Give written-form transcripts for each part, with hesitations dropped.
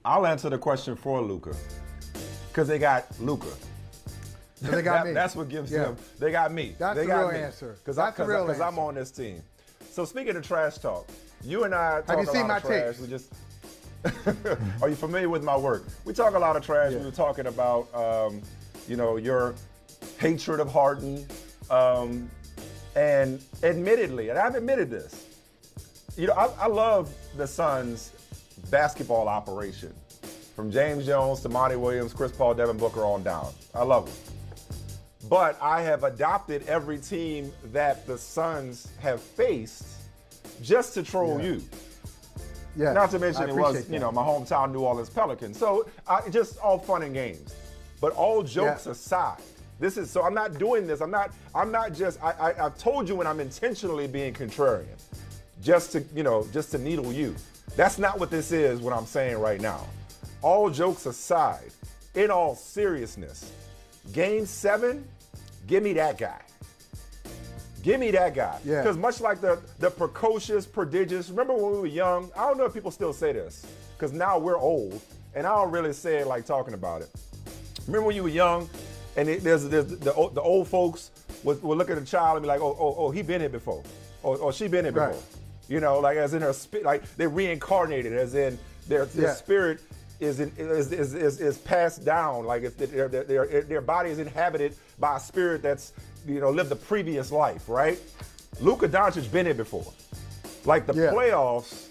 I'll answer the question for Luka. Because they got Luka. They got me. That's what gives them. They got me. That's they the got real me. answer. Because Because I'm on this team. So speaking of trash talk, you and I talk Have you seen a lot my of trash. tapes? We just Are you familiar with my work? We talk a lot of trash. Yeah. We were talking about your hatred of Harden. And admittedly, and I've admitted this, I love the Suns' basketball operation. From James Jones to Monty Williams, Chris Paul, Devin Booker on down. I love them. But I have adopted every team that the Suns have faced just to troll you. Yeah. Not to mention it was, that. my hometown New Orleans Pelicans. So just all fun and games. But all jokes aside, so I'm not doing this. I've told you when I'm intentionally being contrarian, just to needle you. That's not what this is, what I'm saying right now. All jokes aside, in all seriousness, Game 7, give me that guy. Give me that guy. Because much like the precocious, prodigious, remember when we were young? I don't know if people still say this, because now we're old, and I don't really say it like talking about it. Remember when you were young, and there's the old folks would look at a child and be like, oh, he been here before, or she been here before. Right. Like as in her spirit, like they're reincarnated, as in their spirit is passed down, like if their body is inhabited by a spirit that's lived the previous life, right? Luka Doncic been here before. Like the playoffs,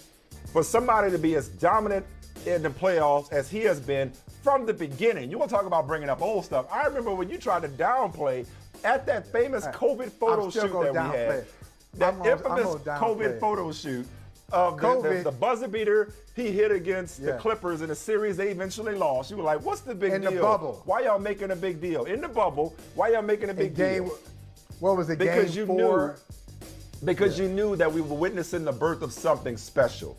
for somebody to be as dominant in the playoffs as he has been from the beginning. You want to talk about bringing up old stuff? I remember when you tried to downplay at that famous COVID photo shoot that we had. That infamous COVID photo shoot of the buzzer beater he hit against the Clippers in a series they eventually lost. You were like, what's the big deal? In the bubble. Why y'all making a big deal? In the bubble, why y'all making a big deal? What was it, because game 4? Because you knew that we were witnessing the birth of something special.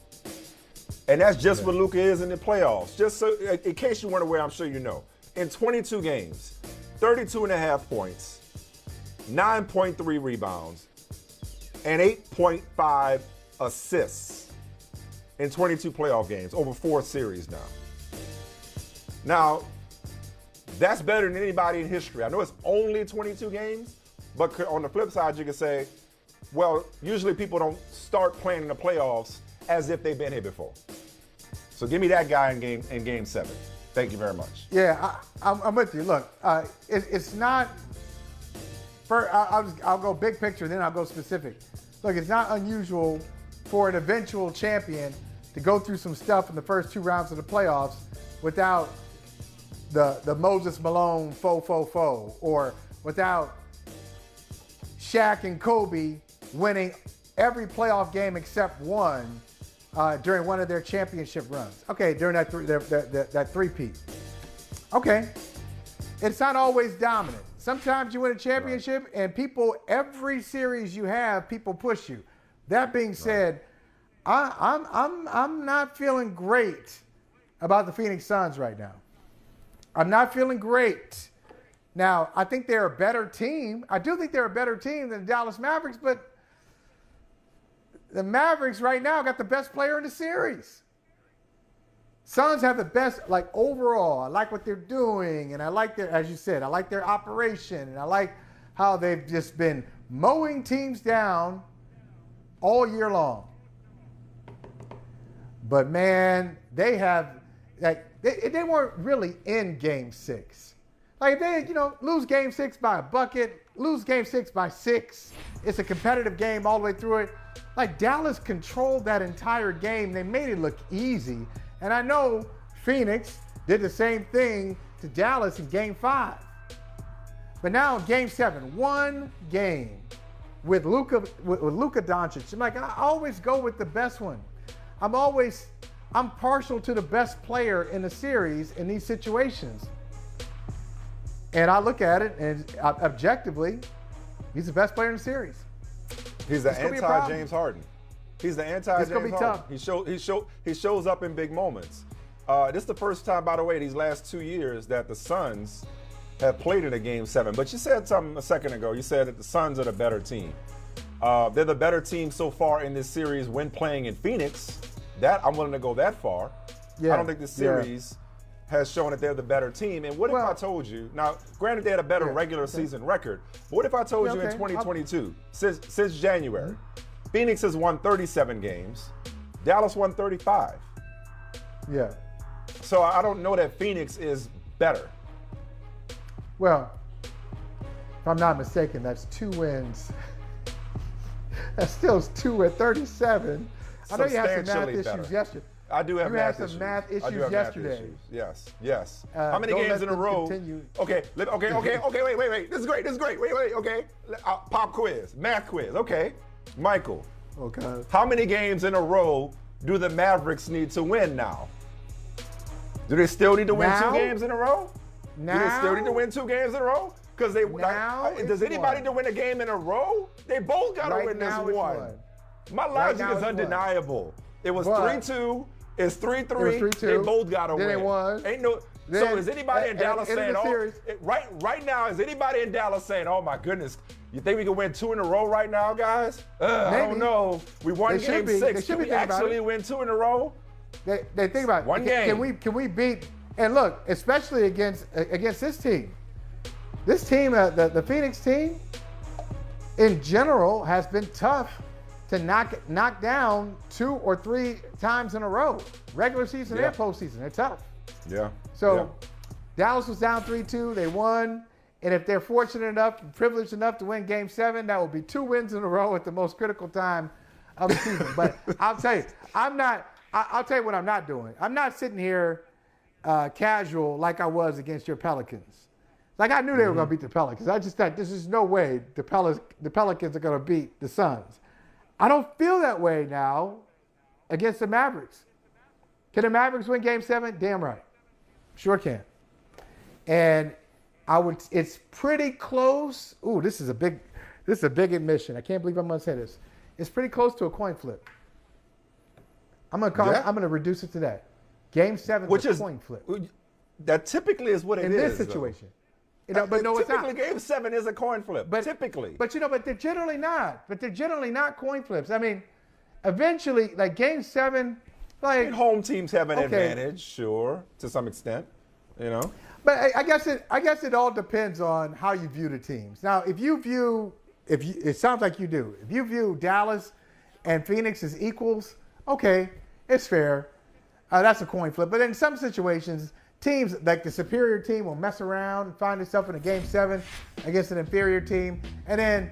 And that's just what Luka is in the playoffs. Just so, in case you weren't aware, I'm sure you know. In 22 games, 32.5 points, 9.3 rebounds, and 8.5 assists in 22 playoff games over 4 series now. Now, that's better than anybody in history. I know it's only 22 games, but on the flip side, you can say, well, usually people don't start playing in the playoffs as if they've been here before. So give me that guy in game 7. Thank you very much. Yeah, I'm with you. Look, it's not. I'll go big picture, then I'll go specific. Look, it's not unusual for an eventual champion to go through some stuff in the first 2 rounds of the playoffs without the Moses Malone faux, or without Shaq and Kobe winning every playoff game except one during one of their championship runs. Okay, during that three-peat. Okay, it's not always dominant. Sometimes you win a championship and people, every series you have, people push you. That being said, I'm not feeling great about the Phoenix Suns right now. I'm not feeling great. Now, I think they're a better team. I do think they're a better team than the Dallas Mavericks, but the Mavericks right now got the best player in the series. Suns have the best, like overall. I like what they're doing, and I like their, as you said, I like their operation, and I like how they've just been mowing teams down all year long. But man, they have, like, they weren't really in Game 6. Like, they, lose Game 6 by a bucket, lose Game 6 by 6. It's a competitive game all the way through it. Like, Dallas controlled that entire game. They made it look easy. And I know Phoenix did the same thing to Dallas in Game 5. But now in Game 7, one game with Luka Doncic. I'm like, I always go with the best one. I'm partial to the best player in the series in these situations. And I look at it, and objectively, he's the best player in the series. He's the anti-James Harden. He's the anti-James Harden. It's gonna be tough. He shows up in big moments. This is the first time, by the way, these last 2 years that the Suns have played in a Game 7. But you said something a second ago. You said that the Suns are the better team. They're the better team so far in this series when playing in Phoenix. That I'm willing to go that far. I don't think the series has shown that they're the better team. And what if I told you, now, granted they had a better regular season record, but what if I told you in 2022, since January, Phoenix has won 37 games, Dallas won 35. Yeah. So I don't know that Phoenix is better. Well, if I'm not mistaken, that's 2 wins. That still is 2 at 37. I know you had some math issues yesterday. I do have math issues. You had some math issues yesterday. Yes. How many games in a row? Okay, wait. This is great. Wait, okay. Pop quiz, math quiz. Okay, Michael. Okay. How many games in a row do the Mavericks need to win now? Do they still need to win 2 games in a row? Do they still need to win 2 games in a row? Because does anybody need to win a game in a row? They both got to win this one. My logic is undeniable. It was 3-2. It's 3-3. They both got to win. Then it was. So is anybody in Dallas saying, right now, is anybody in Dallas saying, oh my goodness, you think we can win 2 in a row right now, guys? I don't know. We won game 6. Can we actually win 2 in a row? They think about it. One game. Can we beat? And look, especially against this team. This team, the Phoenix team, in general, has been tough to knock down 2 or 3 times in a row, regular season and postseason. They're tough. Yeah. So Dallas was down 3-2. They won. And if they're fortunate enough, privileged enough to win Game 7, that will be 2 wins in a row at the most critical time of the season. But I'll tell you, I'll tell you what I'm not doing. I'm not sitting here casual like I was against your Pelicans. Like I knew they were going to beat the Pelicans. I just thought this is no way the Pelicans are going to beat the Suns. I don't feel that way now against the Mavericks. Can the Mavericks win Game 7? Damn right. Sure can. And it's pretty close. Ooh, this is a big admission. I can't believe I'm going to say this. It's pretty close to a coin flip. I'm going to reduce it to that. Game 7 is a coin flip. That typically is what it is. In this situation. But no, it's not. Typically, Game 7 is a coin flip. Typically. But they're generally not. But they're generally not coin flips. I mean, eventually, like Game 7, like home teams have an advantage, sure, to some extent, you know. But I guess it all depends on how you view the teams. Now, it sounds like you do. If you view Dallas and Phoenix as equals, okay, it's fair. That's a coin flip. But in some situations, teams like the superior team will mess around and find itself in a Game 7 against an inferior team. And then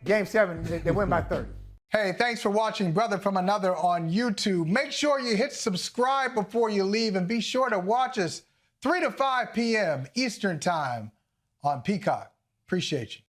Game 7, they win by 30. Hey, thanks for watching Brother from Another on YouTube. Make sure you hit subscribe before you leave and be sure to watch us 3 to 5 p.m. Eastern Time on Peacock. Appreciate you.